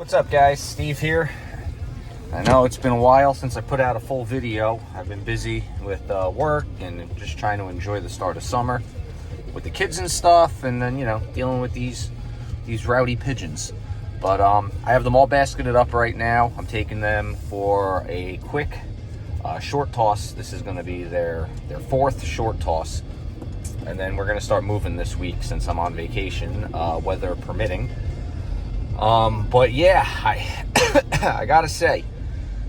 What's up, guys? Steve here. I know it's been a while since I put out a full video. I've been busy with work and just trying to enjoy the start of summer with the kids and stuff, and then, you know, dealing with these rowdy pigeons. But I have them all basketed up right now. I'm taking them for a quick short toss. This is going to be their fourth short toss, and then we're going to start moving this week since I'm on vacation, weather permitting. But yeah, I gotta say,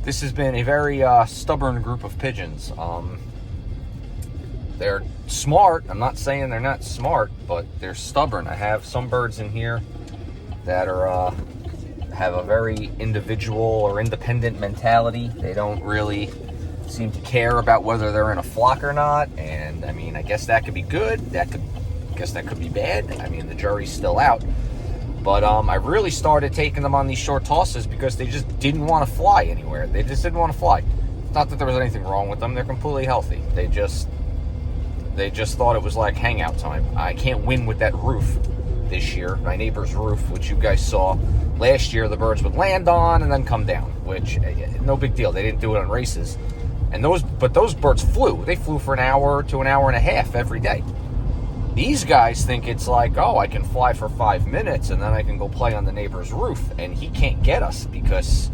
this has been a very stubborn group of pigeons. They're smart. I'm not saying they're not smart, but they're stubborn. I have some birds in here that are have a very individual or independent mentality. They don't really seem to care about whether they're in a flock or not. And I mean, I guess that could be good. I guess that could be bad. I mean, the jury's still out. But I really started taking them on these short tosses because they just didn't want to fly anywhere. They just didn't want to fly. It's not that there was anything wrong with them. They're completely healthy. They just thought it was like hangout time. I can't win with that roof this year. My neighbor's roof, which you guys saw last year, the birds would land on and then come down, which no big deal. They didn't do it on races. And those birds flew. They flew for an hour to an hour and a half every day. These guys think it's like, oh, I can fly for 5 minutes and then I can go play on the neighbor's roof, and he can't get us because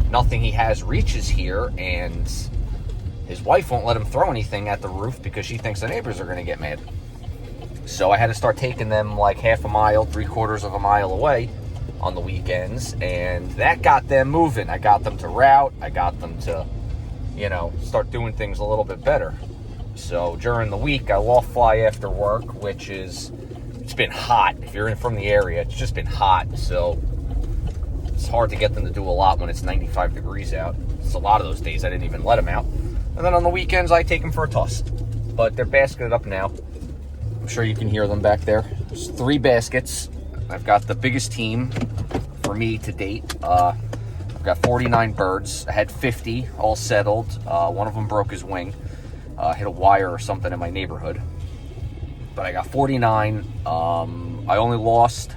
nothing he has reaches here, and his wife won't let him throw anything at the roof because she thinks the neighbors are going to get mad. So I had to start taking them like half a mile, 3/4 of a mile away on the weekends, and that got them moving. I got them to route. I got them to, you know, start doing things a little bit better. So during the week, I loft fly after work, which it's been hot. If you're in from the area, it's just been hot. So it's hard to get them to do a lot when it's 95 degrees out. It's a lot of those days I didn't even let them out. And then on the weekends, I take them for a toss. But they're basketed up now. I'm sure you can hear them back there. There's 3 baskets. I've got the biggest team for me to date. I've got 49 birds. I had 50 all settled. One of them broke his wing. Hit a wire or something in my neighborhood. But I got 49. I only lost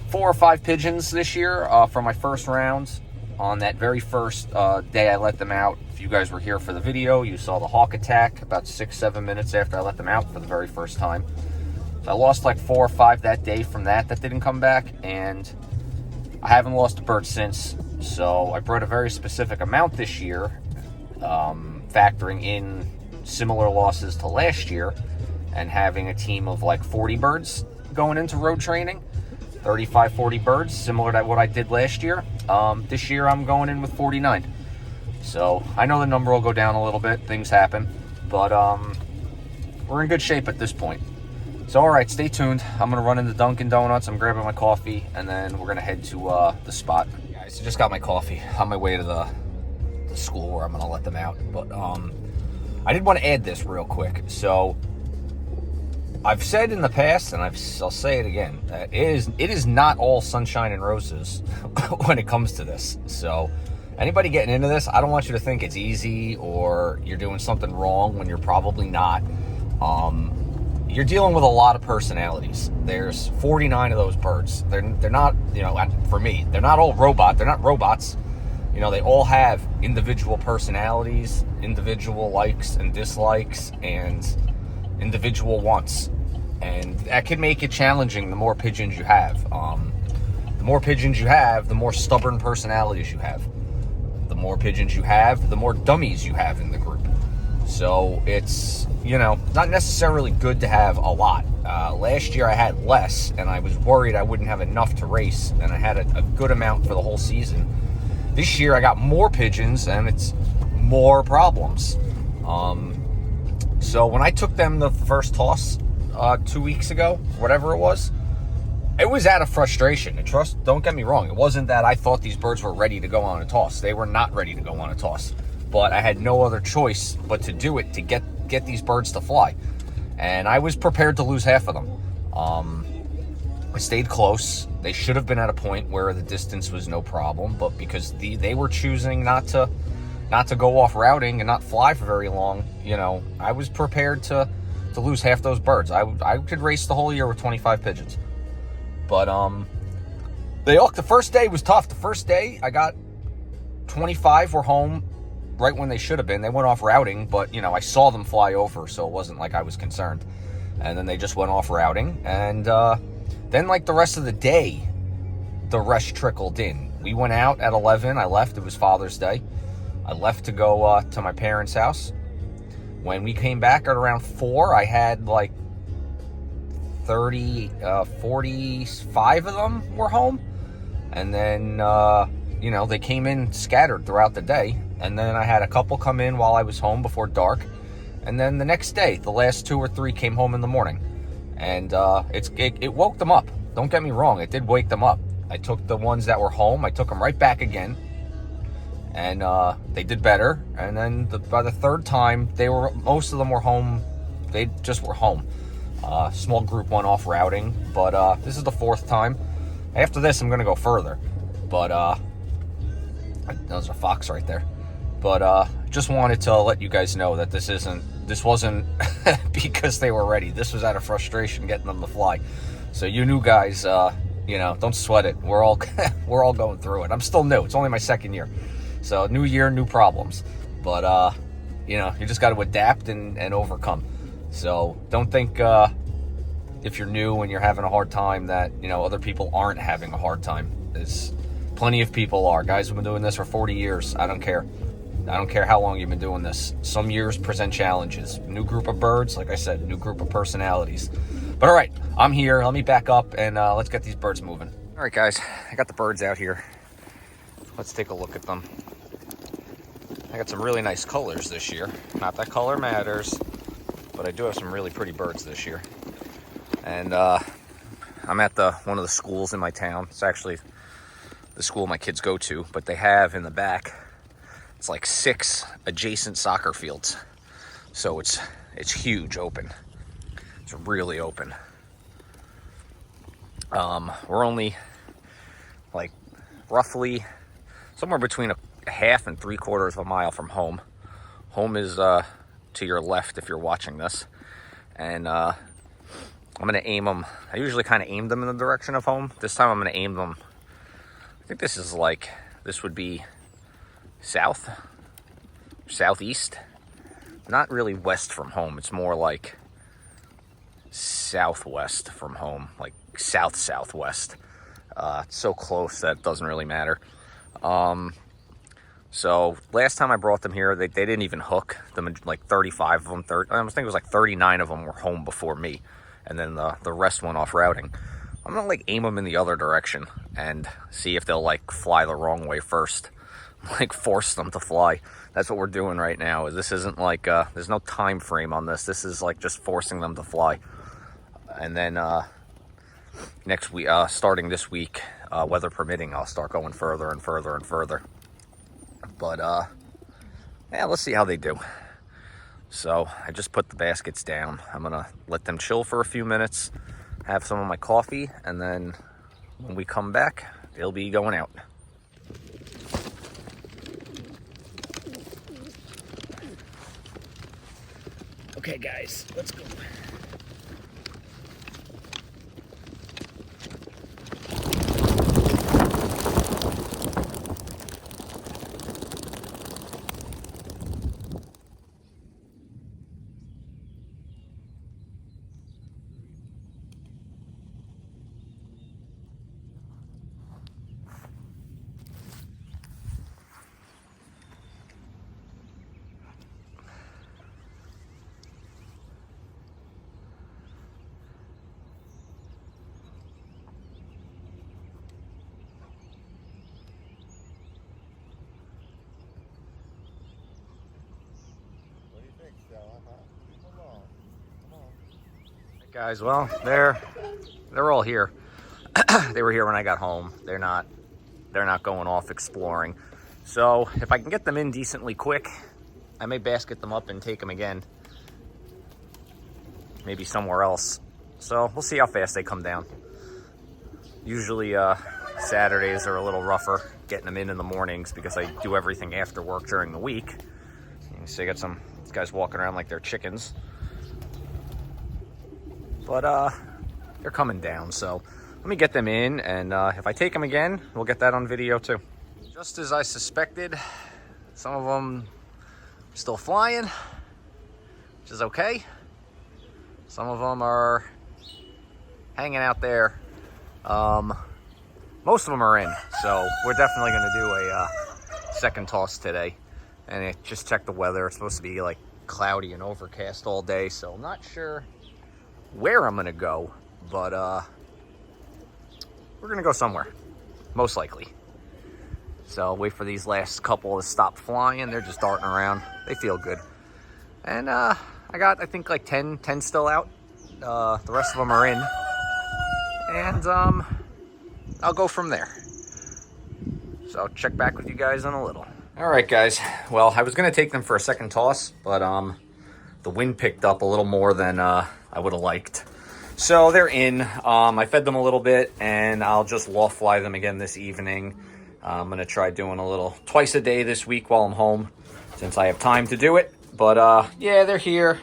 4 or 5 pigeons this year from my first round. On that very first day I let them out, if you guys were here for the video, you saw the hawk attack about 6-7 minutes after I let them out for the very first time. So I lost like 4 or 5 that day from that didn't come back, and I haven't lost a bird since. So I bred a very specific amount this year, factoring in similar losses to last year and having a team of like 40 birds going into road training, 35-40 birds, similar to what I did last year. This year I'm going in with 49. So I know the number will go down a little bit. Things happen, but we're in good shape at this point. So all right, stay tuned. I'm gonna run into Dunkin' Donuts. I'm grabbing my coffee, and then we're gonna head to the spot. Guys, I just got my coffee on my way to the school where I'm gonna let them out. But I did want to add this real quick. So I've said in the past, and I'll say it again, that it is not all sunshine and roses when it comes to this. So anybody getting into this, I don't want you to think it's easy or you're doing something wrong when you're probably not. You're dealing with a lot of personalities. There's 49 of those birds. They're not, you know, for me, they're not all robot. They're not robots. You know, they all have individual personalities, individual likes and dislikes, and individual wants. And that can make it challenging the more pigeons you have. The more pigeons you have, the more stubborn personalities you have. The more pigeons you have, the more dummies you have in the group. So it's, you know, not necessarily good to have a lot. Last year I had less, and I was worried I wouldn't have enough to race, and I had a good amount for the whole season. This year I got more pigeons, and it's more problems. So when I took them the first toss 2 weeks ago, whatever it was out of frustration. And don't get me wrong, it wasn't that I thought these birds were ready to go on a toss. They were not ready to go on a toss. But I had no other choice but to do it to get these birds to fly. And I was prepared to lose half of them. I stayed close. They should have been at a point where the distance was no problem, but because they were choosing not to go off routing and not fly for very long, you know, I was prepared to lose half those birds. I could race the whole year with 25 pigeons. But The first day was tough. The first day I got 25 were home right when they should have been. They went off routing, but I saw them fly over, so it wasn't like I was concerned. And then they just went off routing, and then like the rest of the day, the rest trickled in. We went out at 11. I left. It was Father's Day. I left to go to my parents' house. When we came back at around 4, I had like 45 of them were home. And then, they came in scattered throughout the day. And then I had a couple come in while I was home before dark. And then the next day, the last 2 or 3 came home in the morning. And it woke them up. Don't get me wrong, it did wake them up. I took the ones that were home, I took them right back again. And they did better. And then by the third time, most of them were home. They just were home. Small group went off routing, but this is the 4th time. After this, I'm going to go further. But there's a fox right there. But just wanted to let you guys know that this wasn't because they were ready. This was out of frustration getting them to fly. So you new guys, don't sweat it. We're all going through it. I'm still new. It's only my 2nd year. So new year, new problems. But you just got to adapt and overcome. So don't think if you're new and you're having a hard time that other people aren't having a hard time. There's plenty of people are. Guys have been doing this for 40 years. I don't care how long you've been doing this. Some years present challenges. New group of birds, like I said, new group of personalities. But all right, I'm here. Let me back up and let's get these birds moving. All right, guys, I got the birds out here. Let's take a look at them. I got some really nice colors this year. Not that color matters, but I do have some really pretty birds this year. And I'm at one of the schools in my town. It's actually the school my kids go to, but they have in the back, it's like 6 adjacent soccer fields. So it's huge, open. It's really open. We're only like roughly somewhere between a half and 3/4 of a mile from home. Home is to your left if you're watching this. And I'm going to aim them. I usually kind of aim them in the direction of home. This time I'm going to aim them. I think this would be southeast. Not really west from home. It's more like southwest from home, like southwest. It's so close that it doesn't really matter. So last time I brought them here, they didn't even hook. Like 35 of them, I think it was like 39 of them were home before me. And then the rest went off routing. I'm going to aim them in the other direction and see if they'll fly the wrong way first. Force them to fly. That's what we're doing right now. This isn't there's no time frame on this. This is just forcing them to fly. And then next week, starting this week, weather permitting, I'll start going further and further and further. But let's see how they do. So I just put the baskets down. I'm gonna let them chill for a few minutes, have some of my coffee, and then when we come back, they'll be going out. Okay, guys, let's go. Guys, well, they're all here. They were here when I got home. They're not going off exploring. So if I can get them in decently quick, I may basket them up and take them again, maybe somewhere else. So we'll see how fast they come down. Usually Saturdays are a little rougher getting them in the mornings because I do everything after work during the week. You can see I got these guys walking around like they're chickens. But they're coming down, so let me get them in, and if I take them again, we'll get that on video too. Just as I suspected, some of them still flying, which is okay. Some of them are hanging out there. Most of them are in, so we're definitely going to do a second toss today. And just check the weather. It's supposed to be like cloudy and overcast all day, so I'm not sure where I'm going to go, but we're going to go somewhere, most likely. So wait for these last couple to stop flying. They're just darting around. They feel good. And I got, I think, like 10 still out. The rest of them are in. And I'll go from there. So I'll check back with you guys in a little. All right, guys. Well, I was going to take them for a second toss, but the wind picked up a little more than I would have liked. So they're in. I fed them a little bit, and I'll just loft fly them again this evening. I'm going to try doing a little twice a day this week while I'm home, since I have time to do it. But yeah, they're here.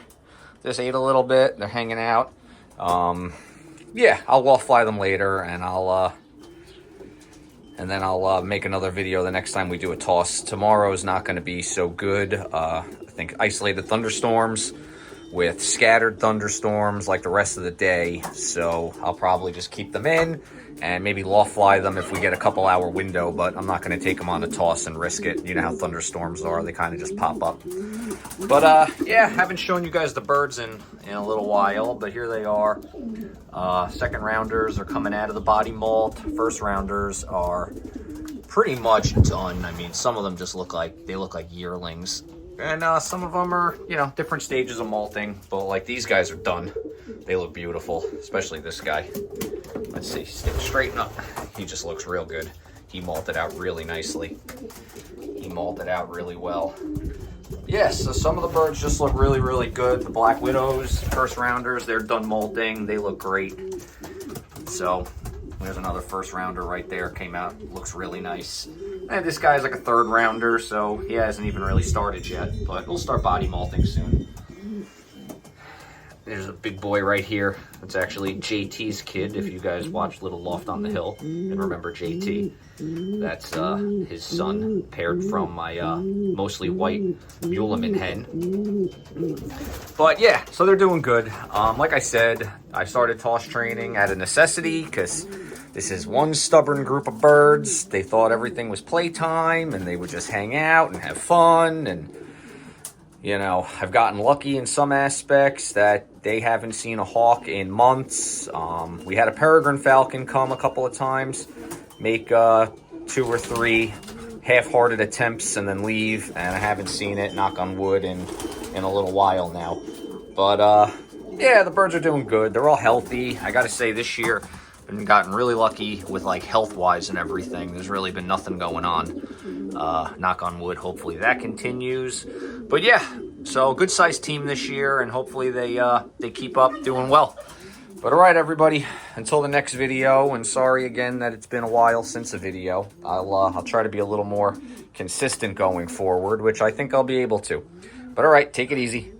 Just ate a little bit. They're hanging out. Yeah, I'll loft fly them later, and then I'll make another video the next time we do a toss. Tomorrow is not going to be so good. I think isolated thunderstorms with scattered thunderstorms like the rest of the day. So I'll probably just keep them in and maybe loft fly them if we get a couple hour window, but I'm not going to take them on a toss and risk it. You know how thunderstorms are. They kind of just pop up. But yeah, haven't shown you guys the birds in a little while, but here they are. Second rounders are coming out of the body molt. First rounders are pretty much done. I mean, some of them just look like yearlings. And some of them are, you know, different stages of molting. But like these guys are done. They look beautiful, especially this guy. Let's see, straighten up. He just looks real good. He molted out really nicely. He molted out really well. Yes, so some of the birds just look really, really good. The Black Widows, first rounders, they're done molting. They look great. So there's another first rounder right there. Came out, looks really nice. And this guy's like a third rounder, so he hasn't even really started yet, but we'll start body molting soon. There's a big boy right here. It's actually JT's kid, if you guys watch Little Loft on the Hill and remember JT. That's his son, paired from my mostly white Muleman hen. But yeah, so they're doing good. Like I said, I started toss training out of necessity because this is one stubborn group of birds. They thought everything was playtime and they would just hang out and have fun. And, you know, I've gotten lucky in some aspects that they haven't seen a hawk in months. We had a peregrine falcon come a couple of times, make 2 or 3 half-hearted attempts and then leave. And I haven't seen it, knock on wood, in a little while now. But, yeah, the birds are doing good. They're all healthy. I got to say, this year, I've gotten really lucky with like health-wise and everything. There's really been nothing going on. Knock on wood, hopefully that continues. But yeah, so good sized team this year, and hopefully they keep up doing well. But all right, everybody, until the next video, and sorry again that it's been a while since a video. I'll try to be a little more consistent going forward, which I think I'll be able to. But all right, take it easy.